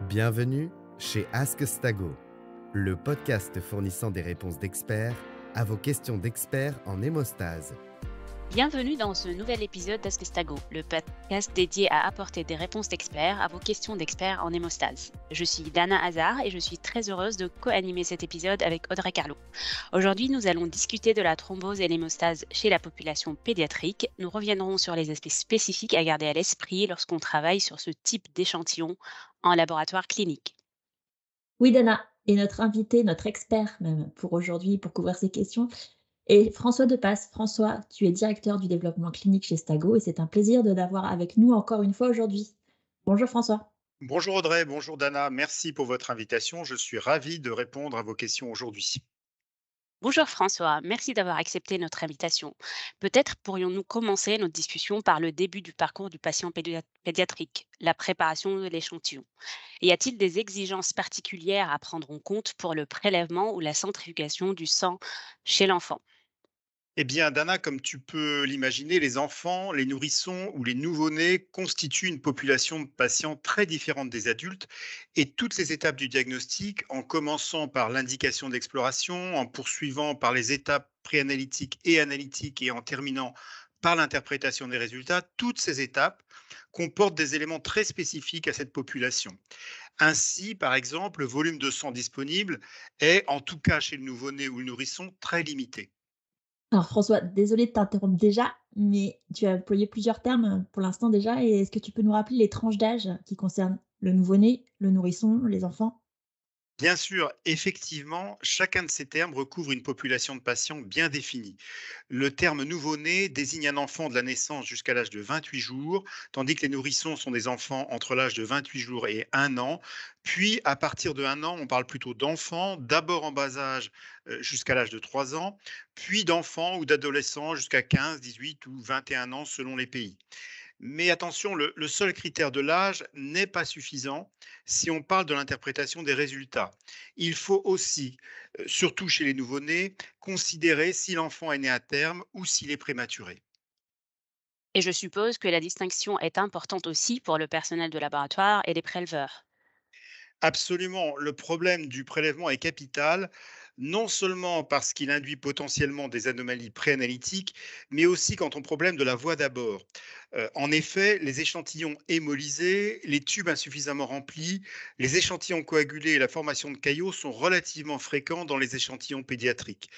Bienvenue chez Ask Stago, le podcast fournissant des réponses d'experts à vos questions d'experts en hémostase. Bienvenue dans ce nouvel épisode d'Askestago, le podcast dédié à apporter des réponses d'experts à vos questions d'experts en hémostase. Je suis Dana Hazard et je suis très heureuse de co-animer cet épisode avec Audrey Carlo. Aujourd'hui, nous allons discuter de la thrombose et l'hémostase chez la population pédiatrique. Nous reviendrons sur les aspects spécifiques à garder à l'esprit lorsqu'on travaille sur ce type d'échantillon en laboratoire clinique. Oui, Dana, et notre invité, notre expert même pour aujourd'hui, pour couvrir ces questions, est François Depasse. François, tu es directeur du développement clinique chez Stago et c'est un plaisir de l'avoir avec nous encore une fois aujourd'hui. Bonjour François. Bonjour Audrey, bonjour Dana, merci pour votre invitation. Je suis ravi de répondre à vos questions aujourd'hui. Bonjour François, merci d'avoir accepté notre invitation. Peut-être pourrions-nous commencer notre discussion par le début du parcours du patient pédiatrique, la préparation de l'échantillon. Y a-t-il des exigences particulières à prendre en compte pour le prélèvement ou la centrifugation du sang chez l'enfant? Eh bien Dana, comme tu peux l'imaginer, les enfants, les nourrissons ou les nouveau-nés constituent une population de patients très différente des adultes et toutes les étapes du diagnostic, en commençant par l'indication d'exploration, en poursuivant par les étapes préanalytiques et analytiques et en terminant par l'interprétation des résultats, toutes ces étapes comportent des éléments très spécifiques à cette population. Ainsi, par exemple, le volume de sang disponible est, en tout cas chez le nouveau-né ou le nourrisson, très limité. Alors François, désolé de t'interrompre déjà, mais tu as employé plusieurs termes pour l'instant déjà, et est-ce que tu peux nous rappeler les tranches d'âge qui concernent le nouveau-né, le nourrisson, les enfants? Bien sûr, effectivement, chacun de ces termes recouvre une population de patients bien définie. Le terme nouveau-né désigne un enfant de la naissance jusqu'à l'âge de 28 jours, tandis que les nourrissons sont des enfants entre l'âge de 28 jours et 1 an. Puis, à partir de 1 an, on parle plutôt d'enfants, d'abord en bas âge jusqu'à l'âge de 3 ans, puis d'enfants ou d'adolescents jusqu'à 15, 18 ou 21 ans selon les pays. Mais attention, le seul critère de l'âge n'est pas suffisant si on parle de l'interprétation des résultats. Il faut aussi, surtout chez les nouveau-nés, considérer si l'enfant est né à terme ou s'il est prématuré. Et je suppose que la distinction est importante aussi pour le personnel de laboratoire et les préleveurs. Absolument, le problème du prélèvement est capital, non seulement parce qu'il induit potentiellement des anomalies préanalytiques, mais aussi quant au problème de la voie d'abord. En effet, les échantillons hémolysés, les tubes insuffisamment remplis, les échantillons coagulés et la formation de caillots sont relativement fréquents dans les échantillons pédiatriques.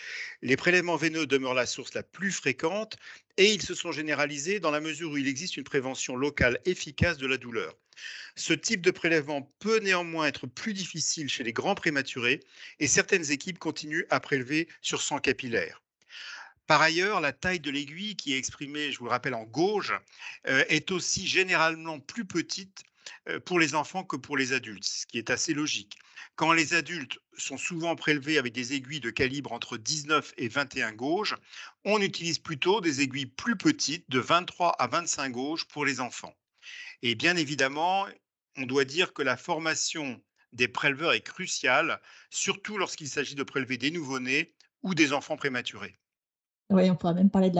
Les prélèvements veineux demeurent la source la plus fréquente et ils se sont généralisés dans la mesure où il existe une prévention locale efficace de la douleur. Ce type de prélèvement peut néanmoins être plus difficile chez les grands prématurés et certaines équipes continuent à prélever sur sang capillaire. Par ailleurs, la taille de l'aiguille, qui est exprimée, je vous le rappelle, en gauge, est aussi généralement plus petite pour les enfants que pour les adultes, ce qui est assez logique. Quand les adultes sont souvent prélevés avec des aiguilles de calibre entre 19 et 21 gauges, on utilise plutôt des aiguilles plus petites de 23 à 25 gauges pour les enfants. Et bien évidemment, on doit dire que la formation des préleveurs est cruciale, surtout lorsqu'il s'agit de prélever des nouveau-nés ou des enfants prématurés. Oui, on pourrait même parler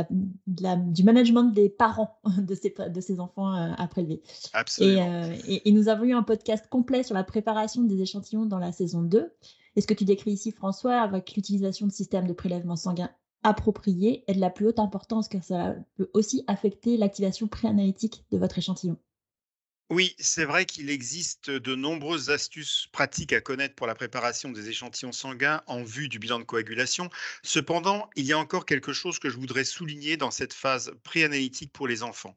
du management des parents de ces enfants, à prélever. Absolument. Et nous avons eu un podcast complet sur la préparation des échantillons dans la saison 2. Et ce que tu décris ici, François, avec l'utilisation de systèmes de prélèvement sanguin appropriés, est de la plus haute importance, car ça peut aussi affecter l'activation préanalytique de votre échantillon. Oui, c'est vrai qu'il existe de nombreuses astuces pratiques à connaître pour la préparation des échantillons sanguins en vue du bilan de coagulation. Cependant, il y a encore quelque chose que je voudrais souligner dans cette phase préanalytique pour les enfants.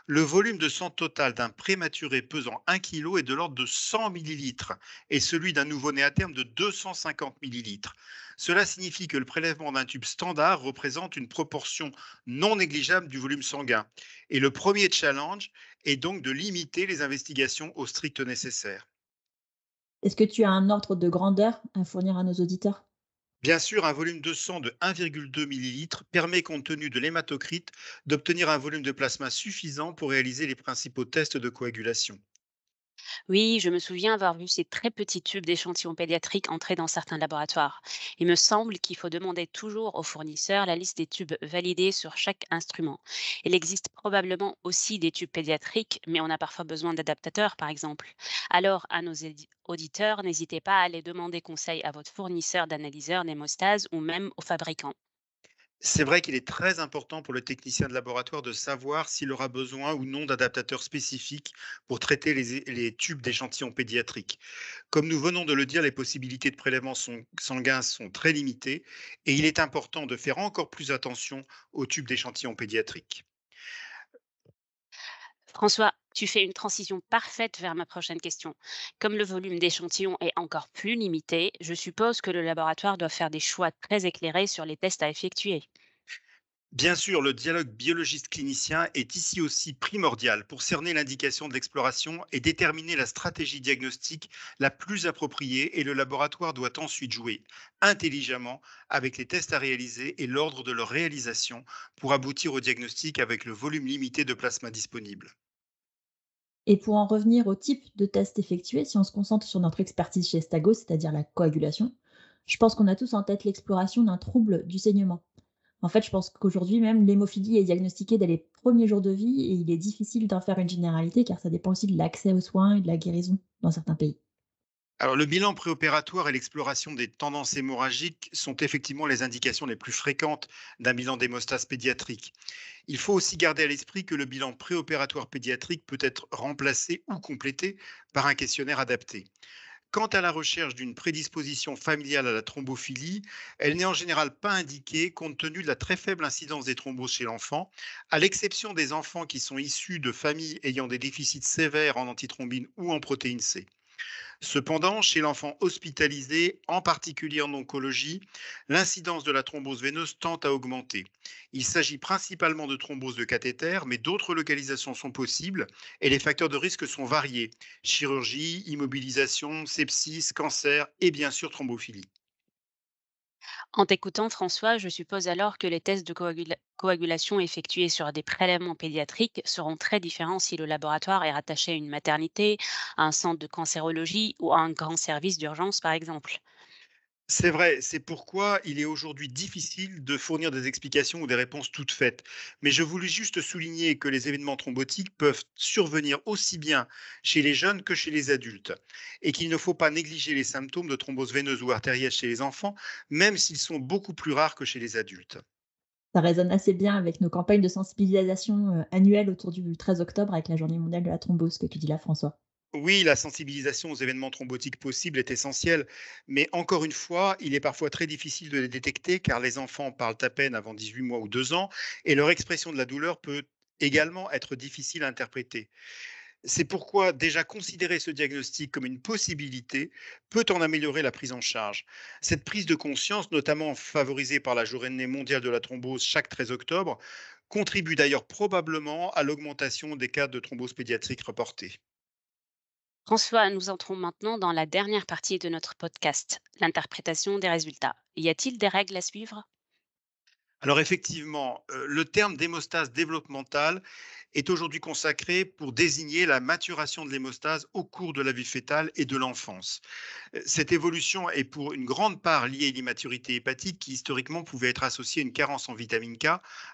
Le volume de sang total d'un prématuré pesant 1 kg est de l'ordre de 100 millilitres et celui d'un nouveau-né à terme de 250 millilitres. Cela signifie que le prélèvement d'un tube standard représente une proportion non négligeable du volume sanguin. Et le premier challenge est donc de limiter les investigations au strict nécessaire. Est-ce que tu as un ordre de grandeur à fournir à nos auditeurs? Bien sûr, un volume de sang de 1,2 millilitres permet, compte tenu de l'hématocrite, d'obtenir un volume de plasma suffisant pour réaliser les principaux tests de coagulation. Oui, je me souviens avoir vu ces très petits tubes d'échantillons pédiatriques entrer dans certains laboratoires. Il me semble qu'il faut demander toujours aux fournisseurs la liste des tubes validés sur chaque instrument. Il existe probablement aussi des tubes pédiatriques, mais on a parfois besoin d'adaptateurs, par exemple. Alors, à nos auditeurs, n'hésitez pas à aller demander conseil à votre fournisseur d'analyseurs d'hémostase ou même au fabricant. C'est vrai qu'il est très important pour le technicien de laboratoire de savoir s'il aura besoin ou non d'adaptateurs spécifiques pour traiter les tubes d'échantillons pédiatriques. Comme nous venons de le dire, les possibilités de prélèvement sanguin sont très limitées et il est important de faire encore plus attention aux tubes d'échantillons pédiatriques. François, tu fais une transition parfaite vers ma prochaine question. Comme le volume d'échantillons est encore plus limité, je suppose que le laboratoire doit faire des choix très éclairés sur les tests à effectuer. Bien sûr, le dialogue biologiste-clinicien est ici aussi primordial pour cerner l'indication de l'exploration et déterminer la stratégie diagnostique la plus appropriée et le laboratoire doit ensuite jouer intelligemment avec les tests à réaliser et l'ordre de leur réalisation pour aboutir au diagnostic avec le volume limité de plasma disponible. Et pour en revenir au type de test effectué, si on se concentre sur notre expertise chez Stago, c'est-à-dire la coagulation, je pense qu'on a tous en tête l'exploration d'un trouble du saignement. En fait, je pense qu'aujourd'hui même, l'hémophilie est diagnostiquée dès les premiers jours de vie et il est difficile d'en faire une généralité car ça dépend aussi de l'accès aux soins et de la guérison dans certains pays. Alors, le bilan préopératoire et l'exploration des tendances hémorragiques sont effectivement les indications les plus fréquentes d'un bilan d'hémostase pédiatrique. Il faut aussi garder à l'esprit que le bilan préopératoire pédiatrique peut être remplacé ou complété par un questionnaire adapté. Quant à la recherche d'une prédisposition familiale à la thrombophilie, elle n'est en général pas indiquée compte tenu de la très faible incidence des thromboses chez l'enfant, à l'exception des enfants qui sont issus de familles ayant des déficits sévères en antithrombine ou en protéine C. Cependant, chez l'enfant hospitalisé, en particulier en oncologie, l'incidence de la thrombose veineuse tend à augmenter. Il s'agit principalement de thrombose de cathéter, mais d'autres localisations sont possibles et les facteurs de risque sont variés. Chirurgie, immobilisation, sepsis, cancer et bien sûr thrombophilie. En t'écoutant, François, je suppose alors que les tests de coagulation effectués sur des prélèvements pédiatriques seront très différents si le laboratoire est rattaché à une maternité, à un centre de cancérologie ou à un grand service d'urgence, par exemple. C'est vrai, c'est pourquoi il est aujourd'hui difficile de fournir des explications ou des réponses toutes faites. Mais je voulais juste souligner que les événements thrombotiques peuvent survenir aussi bien chez les jeunes que chez les adultes et qu'il ne faut pas négliger les symptômes de thrombose veineuse ou artérielle chez les enfants, même s'ils sont beaucoup plus rares que chez les adultes. Ça résonne assez bien avec nos campagnes de sensibilisation annuelles autour du 13 octobre avec la journée mondiale de la thrombose que tu dis là, François. Oui, la sensibilisation aux événements thrombotiques possibles est essentielle, mais encore une fois, il est parfois très difficile de les détecter car les enfants parlent à peine avant 18 mois ou 2 ans et leur expression de la douleur peut également être difficile à interpréter. C'est pourquoi déjà considérer ce diagnostic comme une possibilité peut en améliorer la prise en charge. Cette prise de conscience, notamment favorisée par la journée mondiale de la thrombose chaque 13 octobre, contribue d'ailleurs probablement à l'augmentation des cas de thrombose pédiatrique reportés. François, nous entrons maintenant dans la dernière partie de notre podcast, l'interprétation des résultats. Y a-t-il des règles à suivre? Alors effectivement, le terme d'hémostase développementale est aujourd'hui consacré pour désigner la maturation de l'hémostase au cours de la vie fœtale et de l'enfance. Cette évolution est pour une grande part liée à l'immaturité hépatique qui historiquement pouvait être associée à une carence en vitamine K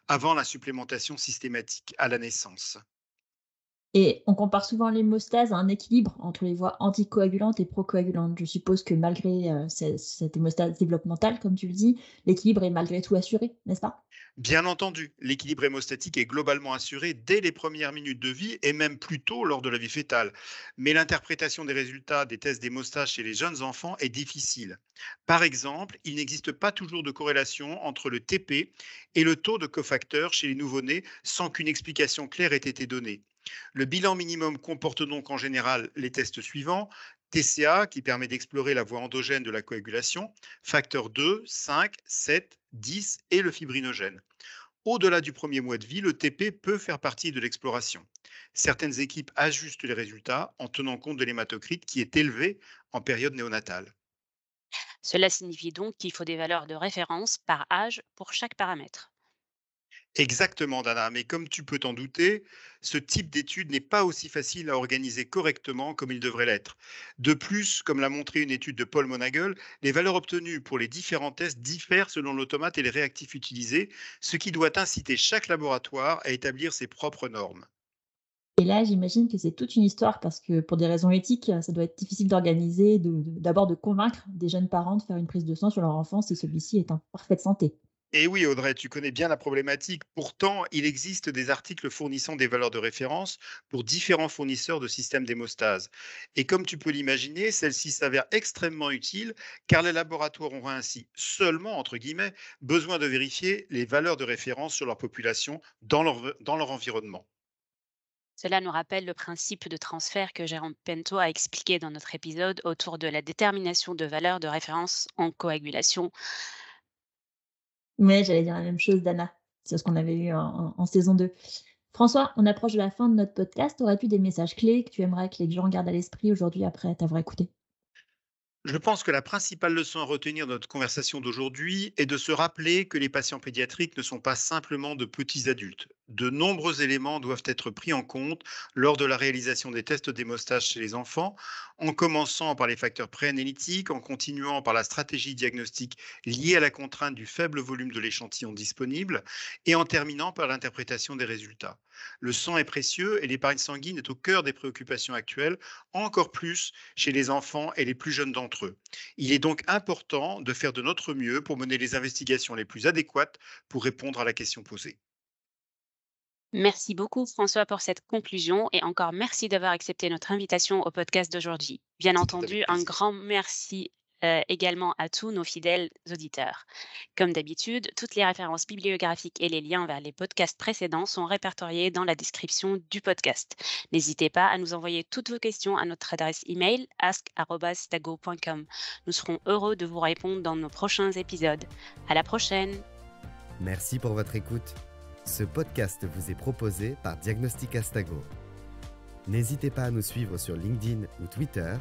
avant la supplémentation systématique à la naissance. Et on compare souvent l'hémostase à un équilibre entre les voies anticoagulantes et procoagulantes. Je suppose que malgré cette hémostase développementale, comme tu le dis, l'équilibre est malgré tout assuré, n'est-ce pas? Bien entendu, l'équilibre hémostatique est globalement assuré dès les premières minutes de vie et même plus tôt lors de la vie fœtale. Mais l'interprétation des résultats des tests d'hémostase chez les jeunes enfants est difficile. Par exemple, il n'existe pas toujours de corrélation entre le TP et le taux de cofacteurs chez les nouveau-nés sans qu'une explication claire ait été donnée. Le bilan minimum comporte donc en général les tests suivants. TCA, qui permet d'explorer la voie endogène de la coagulation, facteur 2, 5, 7, 10 et le fibrinogène. Au-delà du premier mois de vie, le TP peut faire partie de l'exploration. Certaines équipes ajustent les résultats en tenant compte de l'hématocrite qui est élevé en période néonatale. Cela signifie donc qu'il faut des valeurs de référence par âge pour chaque paramètre. Exactement, Dana, mais comme tu peux t'en douter, ce type d'étude n'est pas aussi facile à organiser correctement comme il devrait l'être. De plus, comme l'a montré une étude de Paul Monagel, les valeurs obtenues pour les différents tests diffèrent selon l'automate et les réactifs utilisés, ce qui doit inciter chaque laboratoire à établir ses propres normes. Et là, j'imagine que c'est toute une histoire parce que pour des raisons éthiques, ça doit être difficile d'organiser, d'abord de convaincre des jeunes parents de faire une prise de sang sur leur enfant si celui-ci est en parfaite santé. Et oui, Audrey, tu connais bien la problématique. Pourtant, il existe des articles fournissant des valeurs de référence pour différents fournisseurs de systèmes d'hémostase. Et comme tu peux l'imaginer, celle-ci s'avère extrêmement utile car les laboratoires auront ainsi seulement, entre guillemets, besoin de vérifier les valeurs de référence sur leur population dans leur environnement. Cela nous rappelle le principe de transfert que Jérôme Pento a expliqué dans notre épisode autour de la détermination de valeurs de référence en coagulation. Mais j'allais dire la même chose, Dana. C'est ce qu'on avait eu en saison 2. François, on approche de la fin de notre podcast. Aurais-tu des messages clés que tu aimerais que les gens gardent à l'esprit aujourd'hui après t'avoir écouté? Je pense que la principale leçon à retenir de notre conversation d'aujourd'hui est de se rappeler que les patients pédiatriques ne sont pas simplement de petits adultes. De nombreux éléments doivent être pris en compte lors de la réalisation des tests d'hémostase chez les enfants, en commençant par les facteurs préanalytiques, en continuant par la stratégie diagnostique liée à la contrainte du faible volume de l'échantillon disponible et en terminant par l'interprétation des résultats. Le sang est précieux et l'épargne sanguine est au cœur des préoccupations actuelles, encore plus chez les enfants et les plus jeunes d'entre eux. Il est donc important de faire de notre mieux pour mener les investigations les plus adéquates pour répondre à la question posée. Merci beaucoup François pour cette conclusion et encore merci d'avoir accepté notre invitation au podcast d'aujourd'hui. Bien C'était avec entendu, un plaisir. grand merci également à tous nos fidèles auditeurs. Comme d'habitude, toutes les références bibliographiques et les liens vers les podcasts précédents sont répertoriés dans la description du podcast. N'hésitez pas à nous envoyer toutes vos questions à notre adresse email ask@stago.com. Nous serons heureux de vous répondre dans nos prochains épisodes. À la prochaine! Merci pour votre écoute. Ce podcast vous est proposé par Diagnostic Astago. N'hésitez pas à nous suivre sur LinkedIn ou Twitter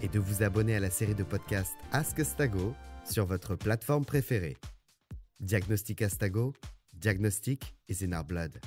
et de vous abonner à la série de podcasts Ask Stago sur votre plateforme préférée. Diagnostic Astago, Diagnostic is in our blood.